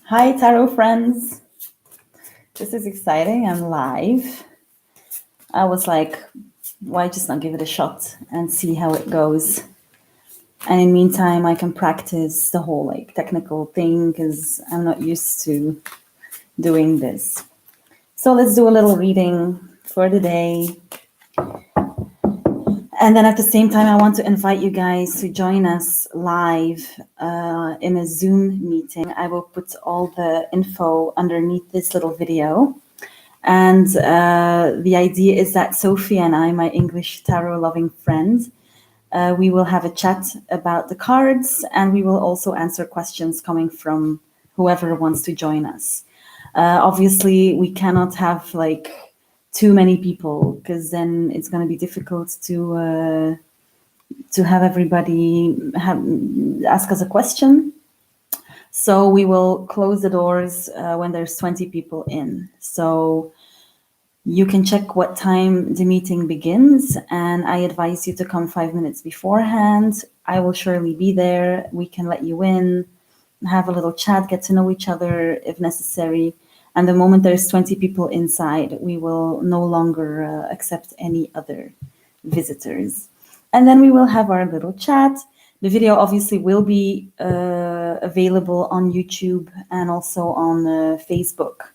Hi, tarot friends. This is exciting. I'm live. I was like, why just not give it a shot and see how it goes? And in the meantime, I can practice the whole like technical thing because I'm not used to doing this. So let's do a little reading for the day. And then at the same time, I want to invite you guys to join us live in a Zoom meeting. I will put all the info underneath this little video. And the idea is that Sophie and I, my English tarot loving friend, we will have a chat about the cards, and we will also answer questions coming from whoever wants to join us. Obviously, we cannot have like too many people because then it's going to be difficult to have everybody ask us a question. So we will close the doors when there's 20 people in. So you can check what time the meeting begins, and I advise you to come 5 minutes beforehand. I will surely be there. We can let you in, have a little chat, get to know each other if necessary. And the moment there's 20 people inside, we will no longer accept any other visitors. And then we will have our little chat. The video obviously will be available on YouTube and also on Facebook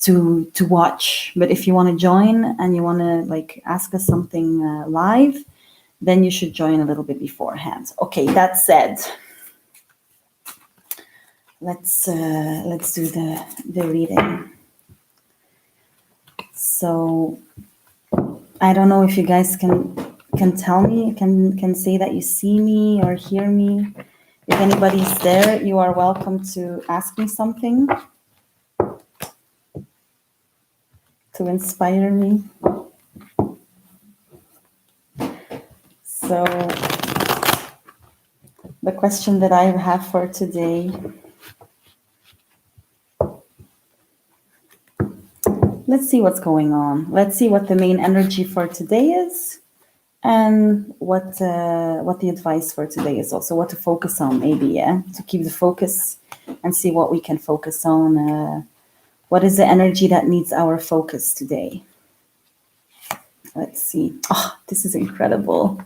to watch. But if you want to join and you want to like ask us something live, then you should join a little bit beforehand. Okay, that said, let's do the reading. So I don't know if you guys can tell me, can say that you see me or hear me. If anybody's there, you are welcome to ask me something to inspire me. So the question that I have for today, let's see what's going on. Let's see what the main energy for today is, and what the advice for today is also, what to focus on maybe, yeah? To keep the focus and see what we can focus on. What is the energy that needs our focus today? Let's see. Oh, this is incredible.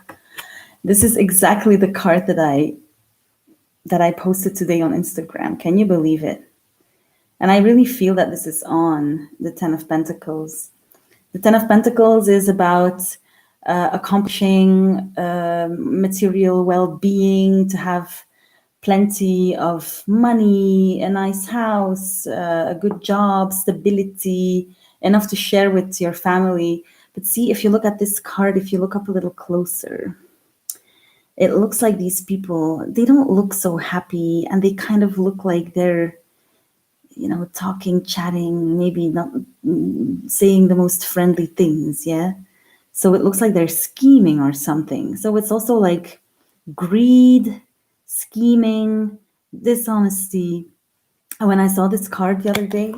This is exactly the card that I posted today on Instagram. Can you believe it? And I really feel that this is on the Ten of Pentacles. The Ten of Pentacles is about accomplishing material well-being, to have plenty of money, a nice house, a good job, stability, enough to share with your family. But see, if you look at this card, if you look up a little closer, it looks like these people, they don't look so happy, and they kind of look like they're, talking, chatting, maybe not saying the most friendly things, yeah? So it looks like they're scheming or something. So it's also like greed, scheming, dishonesty. And when I saw this card the other day,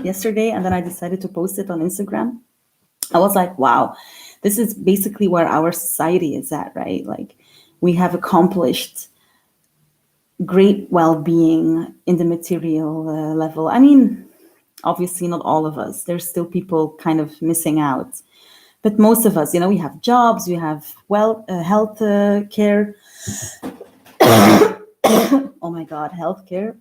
yesterday, and then I decided to post it on Instagram, I was like, wow, this is basically where our society is at, right? Like, we have accomplished great well-being in the material level. I mean, obviously not all of us. There's still people kind of missing out. But most of us, we have jobs, we have health care. Oh my God, health care.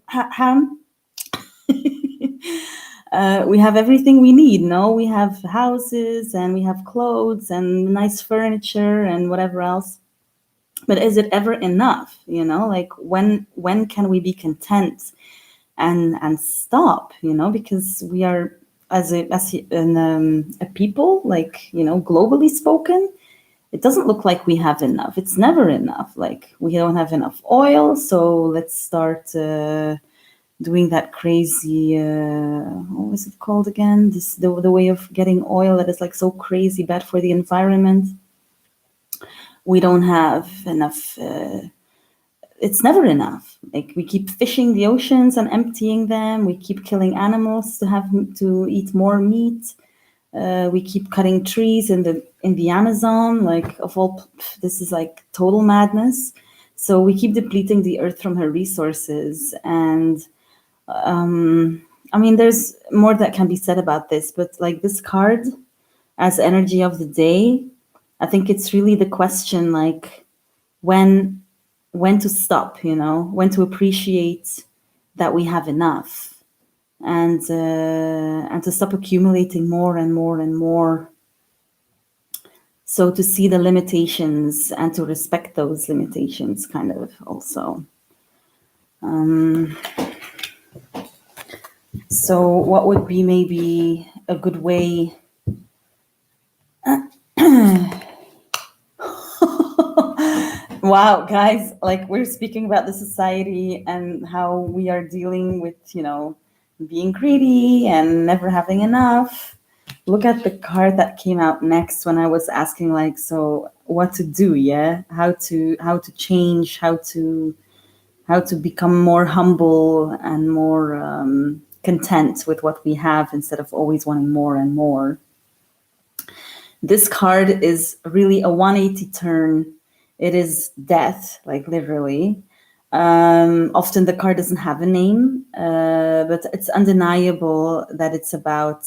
We have everything we need, no? We have houses, and we have clothes and nice furniture and whatever else. But is it ever enough? Like, when can we be content and stop? Because we are, as a people, like, globally spoken, it doesn't look like we have enough. It's never enough. Like, we don't have enough oil, so let's start doing that crazy, what was it called again? The way of getting oil that is like so crazy bad for the environment. We don't have enough. It's never enough. Like, we keep fishing the oceans and emptying them. We keep killing animals to eat more meat. We keep cutting trees in the Amazon. Like, this is like total madness. So we keep depleting the earth from her resources. And I mean, there's more that can be said about this, but like this card as energy of the day, I think it's really the question, like when to stop, you know, when to appreciate that we have enough, and to stop accumulating more and more and more. So to see the limitations and to respect those limitations, kind of also. So what would be maybe a good way? Wow, guys, like we're speaking about the society and how we are dealing with, you know, being greedy and never having enough. Look at the card that came out next when I was asking, like, so what to do, yeah? How to change, how to become more humble and more content with what we have instead of always wanting more and more. This card is really a 180 turn. It is death, like literally. Often the card doesn't have a name, but it's undeniable that it's about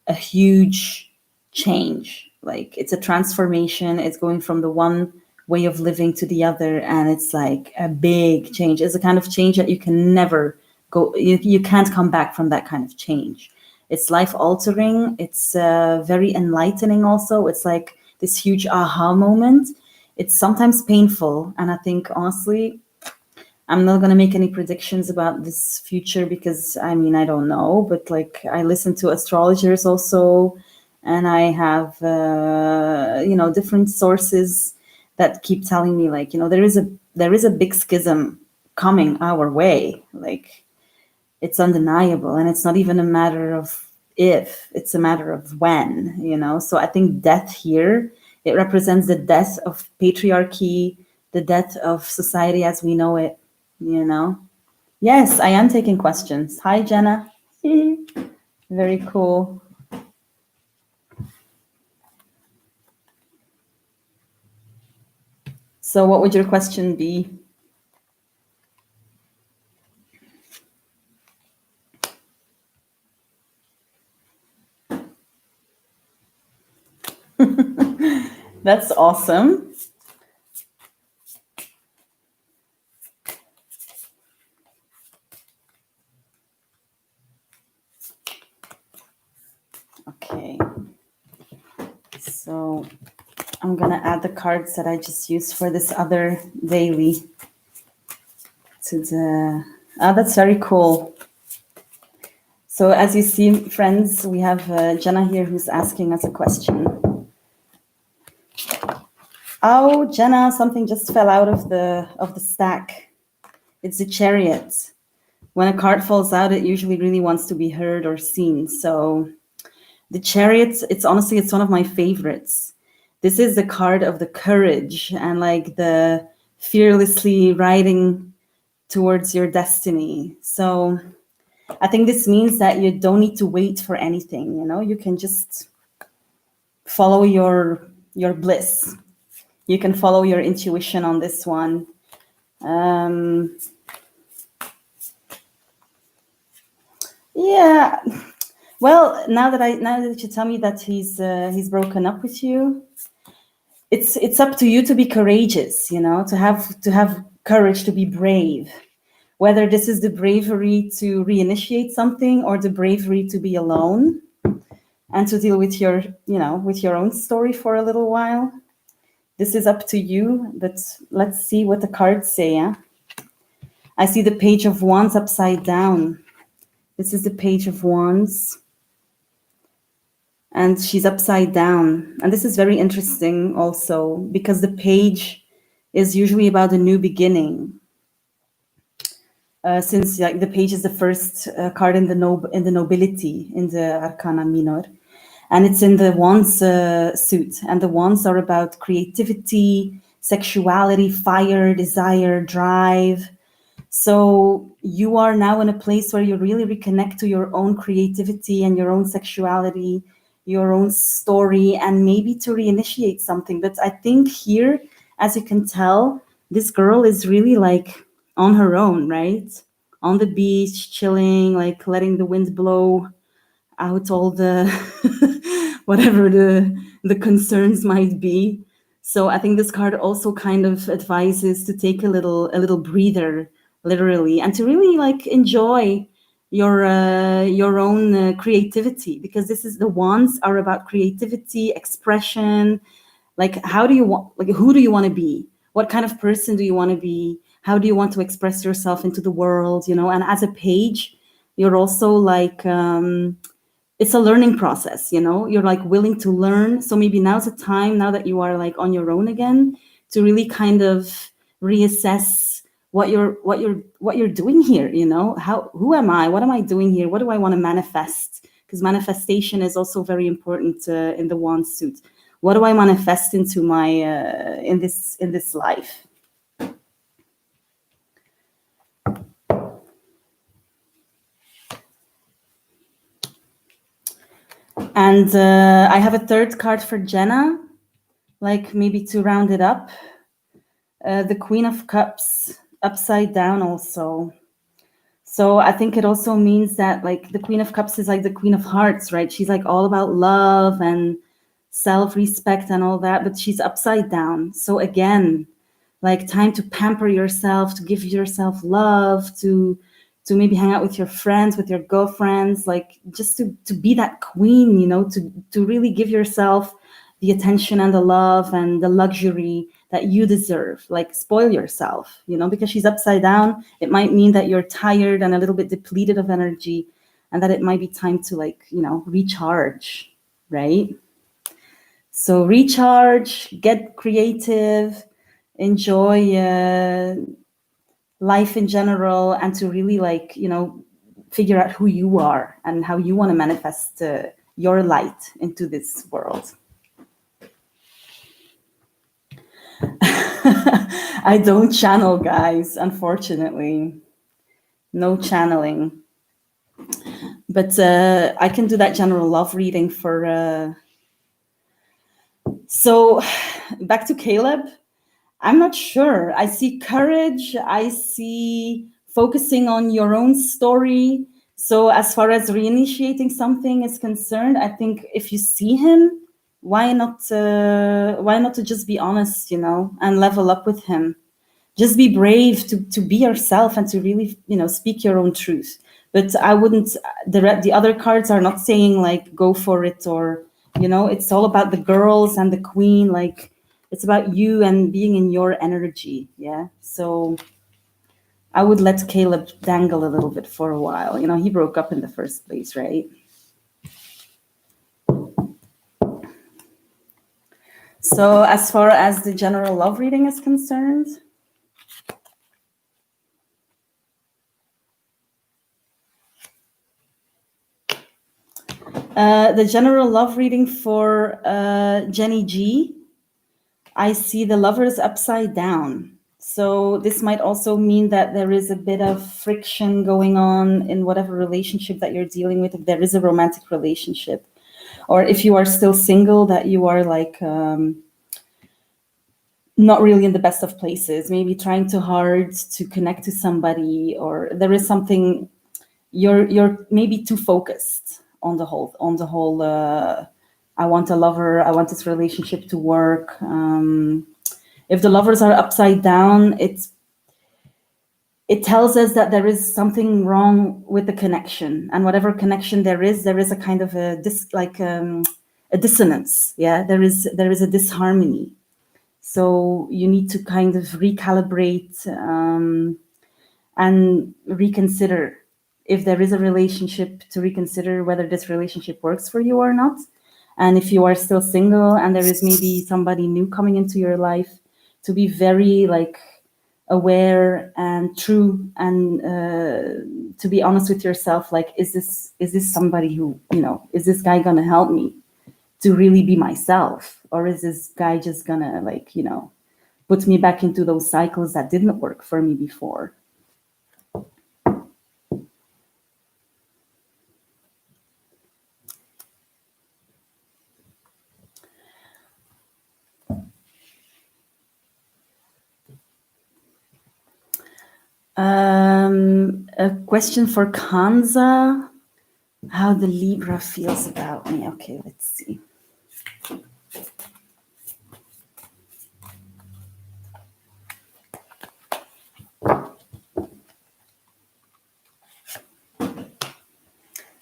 a huge change. Like it's a transformation. It's going from the one way of living to the other, and it's like a big change. It's a kind of change that you can never go. You can't come back from that kind of change. It's life altering. It's very enlightening. Also, it's like this huge aha moment. It's sometimes painful, and I think honestly, I'm not going to make any predictions about this future because I mean, I don't know, but like I listen to astrologers also, and I have, you know, different sources that keep telling me like, you know, there is a big schism coming our way. Like it's undeniable, and it's not even a matter of if, it's a matter of when, you know. So I think death here, it represents the death of patriarchy, the death of society as we know it, you know. Yes, I am taking questions. Hi, Jenna. Very cool. So what would your question be? That's awesome. Okay. So I'm gonna add the cards that I just used for this other daily to the, that's very cool. So as you see, friends, we have Jenna here who's asking us a question. Oh, Jenna, something just fell out of the stack. It's a Chariot. When a card falls out, it usually really wants to be heard or seen. So the Chariot, it's honestly, it's one of my favorites. This is the card of the courage and like the fearlessly riding towards your destiny. So I think this means that you don't need to wait for anything, you know, you can just follow your bliss. You can follow your intuition on this one. Yeah. Well, now that you tell me that he's broken up with you, it's up to you to be courageous, you know, to have courage, to be brave. Whether this is the bravery to reinitiate something or the bravery to be alone and to deal with your, you know, with your own story for a little while. This is up to you, but let's see what the cards say. Yeah? I see the Page of Wands upside down. This is the Page of Wands. And she's upside down. And this is very interesting also because the page is usually about a new beginning. Since like the page is the first card in the nobility in the Arcana Minor, and it's in the Wands suit, and the Wands are about creativity, sexuality, fire, desire, drive. So you are now in a place where you really reconnect to your own creativity and your own sexuality, your own story, and maybe to reinitiate something. But I think here, as you can tell, this girl is really like on her own, right? On the beach, chilling, like letting the wind blow out all the whatever the concerns might be. So I think this card also kind of advises to take a little breather, literally, and to really like enjoy your own creativity, because this is the wands are about creativity, expression. Like, how do you want, like, who do you want to be? What kind of person do you want to be? How do you want to express yourself into the world? You know, and as a page, you're also like, it's a learning process, you know, you're like willing to learn. So maybe now's the time, now that you are like on your own again, to really kind of reassess what you're doing here, you know, who am I, what am I doing here, what do I want to manifest? Because manifestation is also very important in the wand suit. What do I manifest into my in this life? And I have a third card for Jenna, like maybe to round it up. The Queen of Cups upside down also. So I think it also means that like the Queen of Cups is like the Queen of Hearts, right? She's like all about love and self-respect and all that, but she's upside down. So again, like time to pamper yourself, to give yourself love, to maybe hang out with your friends, with your girlfriends, like just to be that queen, you know, to really give yourself the attention and the love and the luxury that you deserve. Like spoil yourself, you know, because she's upside down. It might mean that you're tired and a little bit depleted of energy, and that it might be time to, like, you know, recharge, right? So recharge, get creative, enjoy life in general, and to really, like, you know, figure out who you are and how you want to manifest your light into this world. I don't channel, guys, unfortunately. No channeling. But I can do that general love reading for... So back to Caleb. I'm not sure. I see courage. I see focusing on your own story. So as far as reinitiating something is concerned, I think if you see him, why not to just be honest, you know, and level up with him. Just be brave to be yourself and to really, you know, speak your own truth. But I wouldn't, the other cards are not saying like go for it, or, you know, it's all about the girls and the queen. Like, it's about you and being in your energy. Yeah. So I would let Caleb dangle a little bit for a while. You know, he broke up in the first place, right? So as far as the general love reading is concerned, the general love reading for Jenny G, I see the lovers upside down. So this might also mean that there is a bit of friction going on in whatever relationship that you're dealing with, if there is a romantic relationship. Or if you are still single, that you are like not really in the best of places, maybe trying too hard to connect to somebody, or there is something, you're maybe too focused on the whole I want a lover, I want this relationship to work. If the lovers are upside down, it tells us that there is something wrong with the connection, and whatever connection there is a kind of a dissonance. Yeah, there is a disharmony. So you need to kind of recalibrate and reconsider, if there is a relationship, to reconsider whether this relationship works for you or not. And if you are still single and there is maybe somebody new coming into your life, to be very like aware and true, and to be honest with yourself, like, is this somebody who, you know, is this guy gonna help me to really be myself, or is this guy just gonna, like, you know, put me back into those cycles that didn't work for me before? A question for Kanza. How the Libra feels about me. Okay, let's see.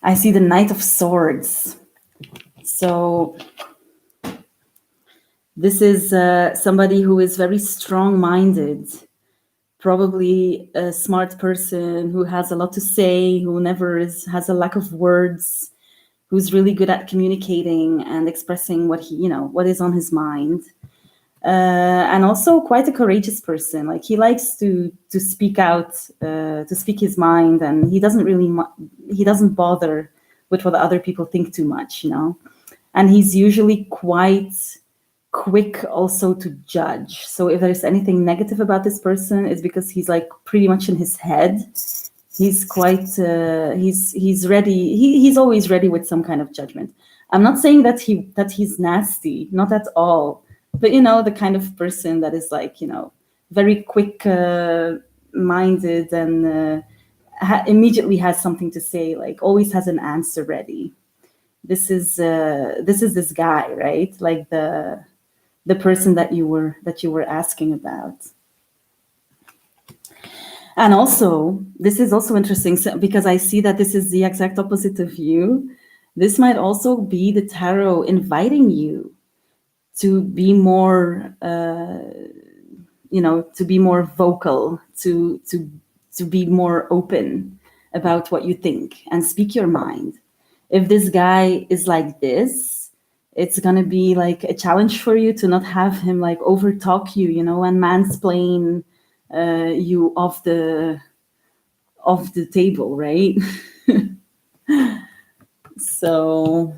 I see the Knight of Swords. So this is somebody who is very strong-minded, probably a smart person who has a lot to say, who never has a lack of words, who's really good at communicating and expressing what what is on his mind. And also quite a courageous person. Like he likes to speak out, to speak his mind, and he doesn't bother with what other people think too much, And he's usually quite quick also to judge. So if there's anything negative about this person, it's because he's like pretty much in his head. He's quite he's ready. He's always ready with some kind of judgment. I'm not saying that he's nasty, not at all. But the kind of person that is like very quick minded and immediately has something to say, like always has an answer ready. This is this guy, right? Like the person that you were asking about. And also, this is also interesting because I see that this is the exact opposite of you. This might also be the tarot inviting you to be more, to be more vocal, to be more open about what you think and speak your mind. If this guy is like this, it's gonna be like a challenge for you to not have him like overtalk you, and mansplain you off the table, right? So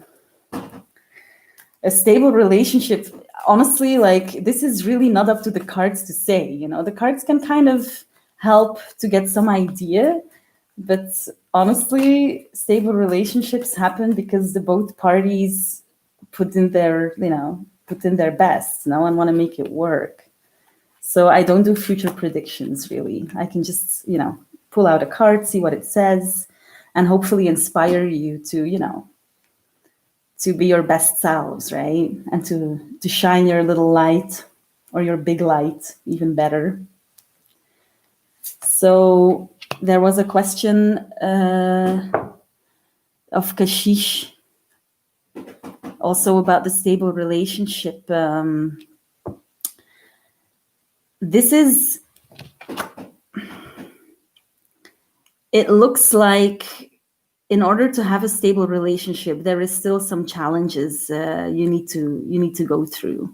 a stable relationship, honestly, like this is really not up to the cards to say. The cards can kind of help to get some idea, but honestly, stable relationships happen because the both parties put in their best, and want to make it work. So I don't do future predictions, really. I can just, pull out a card, see what it says, and hopefully inspire you to, to be your best selves, right? And to shine your little light or your big light even better. So there was a question of Kashish also about the stable relationship. It looks like in order to have a stable relationship, there is still some challenges you need to go through,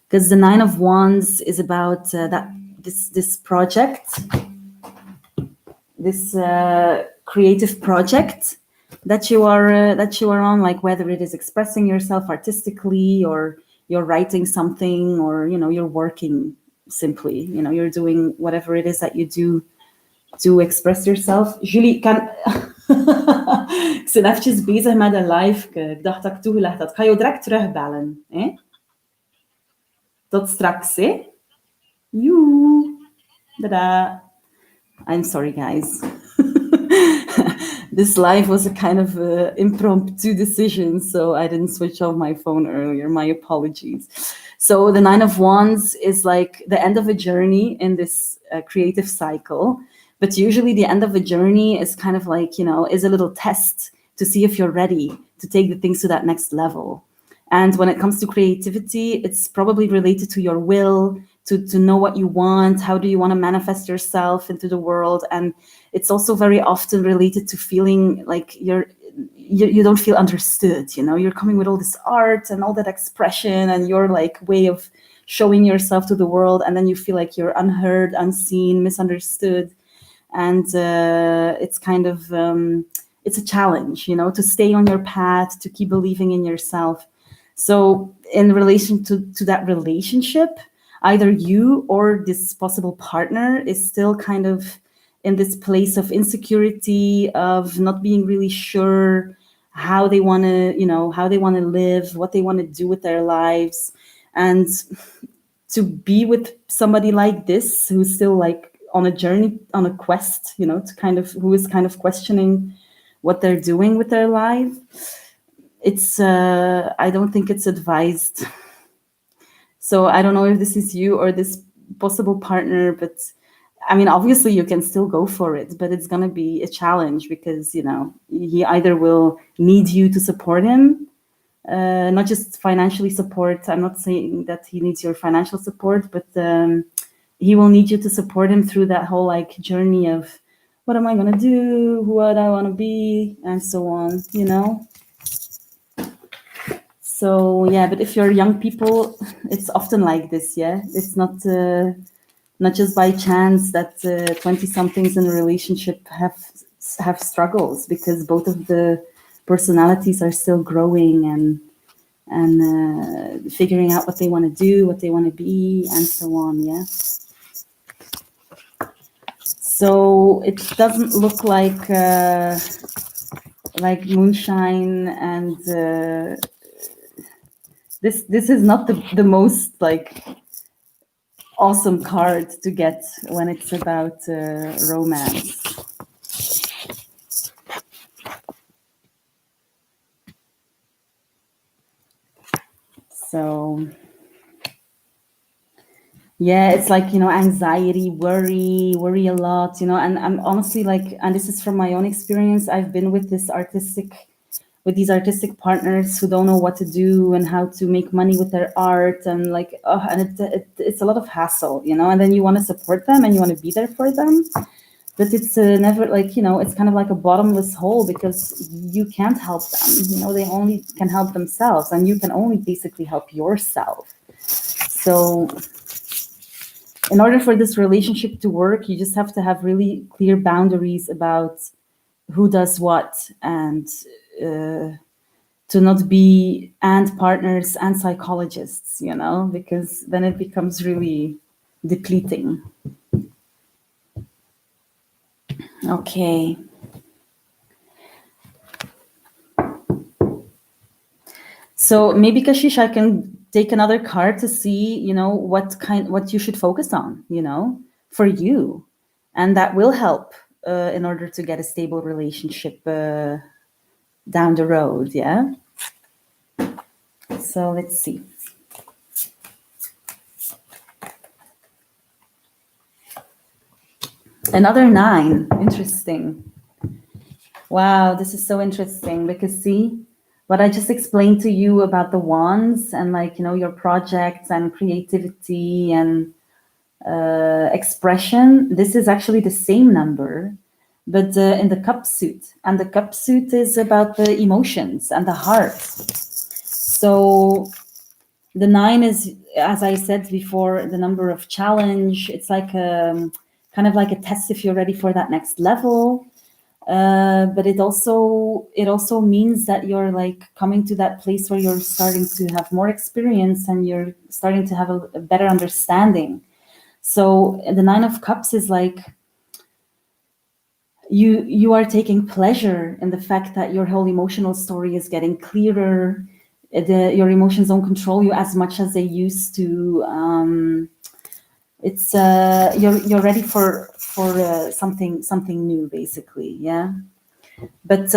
because the Nine of Wands is about this project, this creative project that you are on, like whether it is expressing yourself artistically or you're writing something or you're working simply, you're doing whatever it is that you do to express yourself. Julie, kan ik ben eventjes bezig met een live. Ik dacht dat ik toegelegd had. Ik ga jou direct terugbellen. Hè? Tot straks, hè? Joe. Tada. I'm sorry, guys. This live was a kind of impromptu decision, so I didn't switch off my phone earlier. My apologies. So the Nine of Wands is like the end of a journey in this creative cycle. But usually the end of a journey is kind of like, is a little test to see if you're ready to take the things to that next level. And when it comes to creativity, it's probably related to your will, to know what you want, how do you want to manifest yourself into the world. And it's also very often related to feeling like you don't feel understood, you're coming with all this art and all that expression and your like way of showing yourself to the world. And then you feel like you're unheard, unseen, misunderstood. And it's kind of, it's a challenge, to stay on your path, to keep believing in yourself. So in relation to that relationship, either you or this possible partner is still kind of in this place of insecurity, of not being really sure how they want to live, what they want to do with their lives. And to be with somebody like this, who's still like on a journey, on a quest, you know, to kind of, who is kind of questioning what they're doing with their life. It's, I don't think it's advised. So I don't know if this is you or this possible partner, but I mean, obviously you can still go for it, but it's going to be a challenge because, you know, he either will need you to support him, not just financially support. I'm not saying that he needs your financial support, but he will need you to support him through that whole like journey of what am I going to do, what I want to be, and so on, you know? So yeah, but if you're young people, it's often like this, yeah? It's not just by chance that 20-somethings in a relationship have struggles, because both of the personalities are still growing and figuring out what they want to do, what they want to be, and so on, yeah? So it doesn't look like moonshine, and this is not the most like awesome card to get when it's about romance. So yeah, it's like, you know, anxiety, worry a lot, you know, and I'm honestly like, and this is from my own experience, I've been with these artistic partners who don't know what to do and how to make money with their art, and like, oh, and it's a lot of hassle, you know, and then you want to support them and you want to be there for them, but it's never like, you know, it's kind of like a bottomless hole, because you can't help them, you know, they only can help themselves, and you can only basically help yourself. So in order for this relationship to work, you just have to have really clear boundaries about who does what, and to not be and partners and psychologists, you know, because then it becomes really depleting. Okay. So maybe, Kashish, I can take another card to see, you know, what you should focus on, you know, for you. And that will help in order to get a stable relationship down the road, yeah? So let's see. Another 9, interesting. Wow, this is so interesting, because see, what I just explained to you about the wands and like, you know, your projects and creativity and expression, this is actually the same number, but in the cup suit. And the cup suit is about the emotions and the heart. So the 9 is, as I said before, the number of challenge. It's like kind of like a test if you're ready for that next level. But it also means that you're like coming to that place where you're starting to have more experience and you're starting to have a better understanding. So the 9 of Cups is like you are taking pleasure in the fact that your whole emotional story is getting clearer. Your emotions don't control you as much as they used to. It's you're ready for something new, basically, yeah. But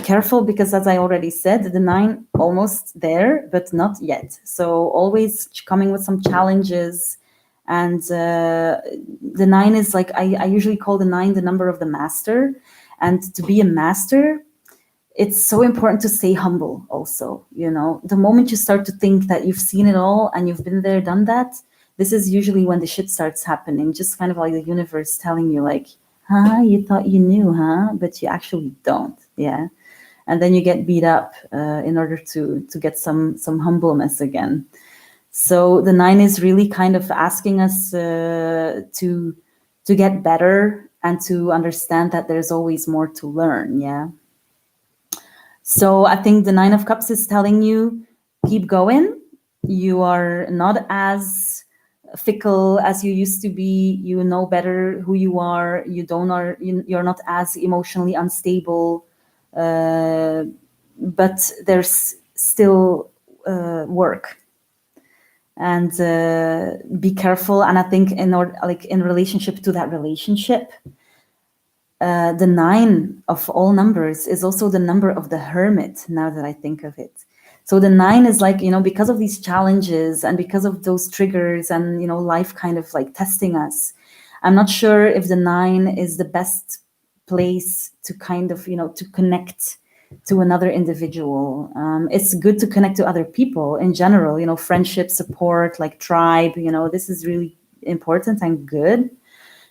careful, because as I already said, the 9 almost there, but not yet. So always coming with some challenges. And the 9 is like, I usually call the 9 the number of the master. And to be a master, it's so important to stay humble also, you know. The moment you start to think that you've seen it all and you've been there, done that, this is usually when the shit starts happening, just kind of like the universe telling you like, you thought you knew, but you actually don't, yeah. And then you get beat up in order to get some humbleness again. So the 9 is really kind of asking us to get better and to understand that there's always more to learn, yeah. So I think the 9 of Cups is telling you, keep going. You are not as fickle as you used to be. You know better who you are. You're not as emotionally unstable, but there's still work. and be careful. And I think in relationship to that relationship, the 9 of all numbers is also the number of the hermit, now that I think of it. So the 9 is like, because of these challenges and because of those triggers and, life kind of like testing us, I'm not sure if the 9 is the best place to kind of, to connect to another individual. It's good to connect to other people in general, friendship, support, like tribe, this is really important and good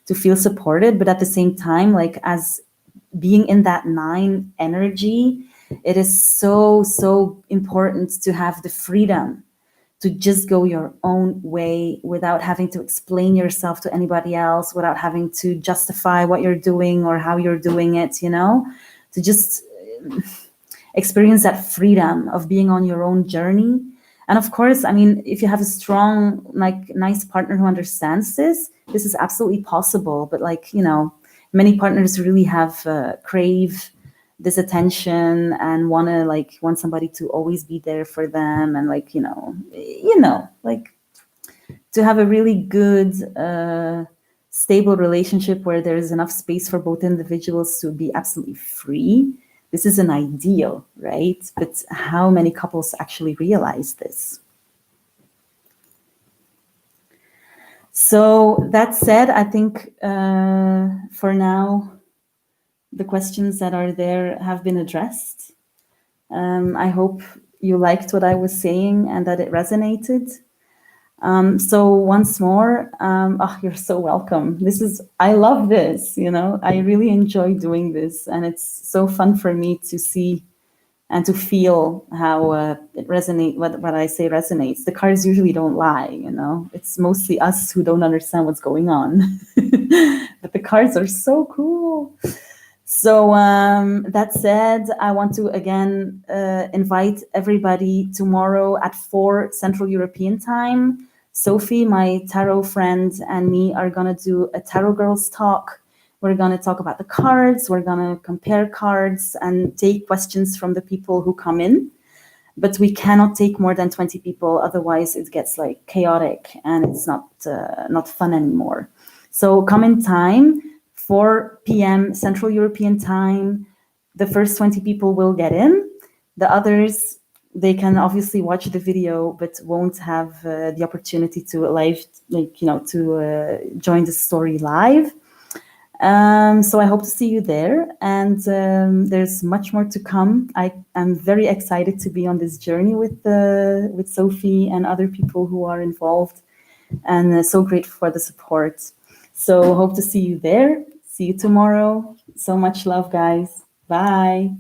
to feel supported. But at the same time, like as being in that 9 energy, it is so important to have the freedom to just go your own way without having to explain yourself to anybody else, without having to justify what you're doing or how you're doing it, to just experience that freedom of being on your own journey. And of course, I mean, if you have a strong, like nice partner who understands this is absolutely possible. But like, many partners really have crave this attention and want somebody to always be there for them, and like, like to have a really good stable relationship where there is enough space for both individuals to be absolutely free. This is an ideal, right? But how many couples actually realize this? So that said, I think for now, the questions that are there have been addressed. I hope you liked what I was saying and that it resonated. So once more, you're so welcome. I love this, I really enjoy doing this, and it's so fun for me to see and to feel how it resonates, what I say resonates. The cards usually don't lie, it's mostly us who don't understand what's going on. But the cards are so cool. So that said, I want to again invite everybody tomorrow at 4 Central European time. Sophie, my tarot friend, and me are going to do a Tarot Girls talk. We're going to talk about the cards. We're going to compare cards and take questions from the people who come in. But we cannot take more than 20 people. Otherwise, it gets like chaotic and it's not fun anymore. So come in time, 4 p.m. Central European time. The first 20 people will get in. The others, they can obviously watch the video, but won't have the opportunity to join the story live. So I hope to see you there, and there's much more to come. I am very excited to be on this journey with Sophie and other people who are involved, and so grateful for the support. So hope to see you there. See you tomorrow. So much love, guys. Bye.